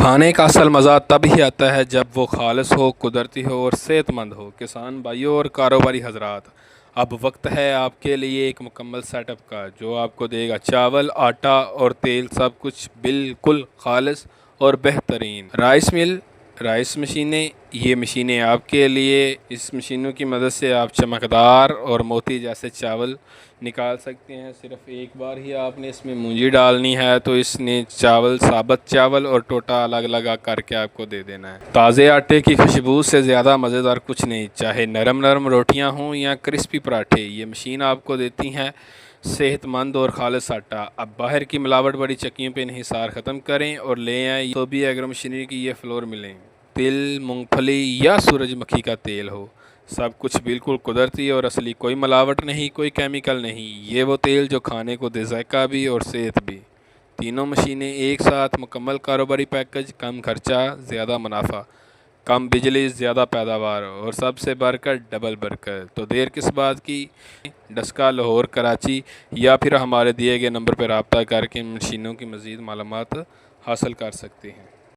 खाने का असल मज़ा तब ही आता है जब वो खालिस हो, कुदरती हो और सेहतमंद हो। किसान भाइयों और कारोबारी हजरात, अब वक्त है आपके लिए एक मुकम्मल सेटअप का, जो आपको देगा चावल, आटा और तेल, सब कुछ बिल्कुल खालिस और बेहतरीन। राइस मशीनें, ये मशीनें आपके लिए। इस मशीनों की मदद से आप चमकदार और मोती जैसे चावल निकाल सकते हैं। सिर्फ एक बार ही आपने इसमें मूंजी डालनी है तो इसने साबुत चावल और टोटा अलग अलग करके आपको दे देना है। ताज़े आटे की खुशबू से ज़्यादा मज़ेदार कुछ नहीं, चाहे नरम नरम रोटियां हों या क्रिस्पी पराठे, ये मशीन आपको देती हैं सेहतमंद और खालिस आटा। अब बाहर की मिलावट वाली चक्कियों पे इंहिसार ख़त्म करें और ले आएँ तो भी एग्रो मशीनरी की ये फ्लोर मिलें। तिल, मूंगफली या सूरजमुखी का तेल हो, सब कुछ बिल्कुल कुदरती और असली, कोई मिलावट नहीं, कोई केमिकल नहीं। ये वो तेल जो खाने को दे जायका भी और सेहत भी। तीनों मशीनें एक साथ, मुकम्मल कारोबारी पैकेज, कम खर्चा ज़्यादा मुनाफा, कम बिजली ज़्यादा पैदावार और सबसे बढ़कर डबल बरकत। तो देर किस बात की, डस्का, लाहौर, कराची या फिर हमारे दिए गए नंबर पर रब्ता करके इन मशीनों की मज़ीद मालूमात हासिल कर सकते हैं।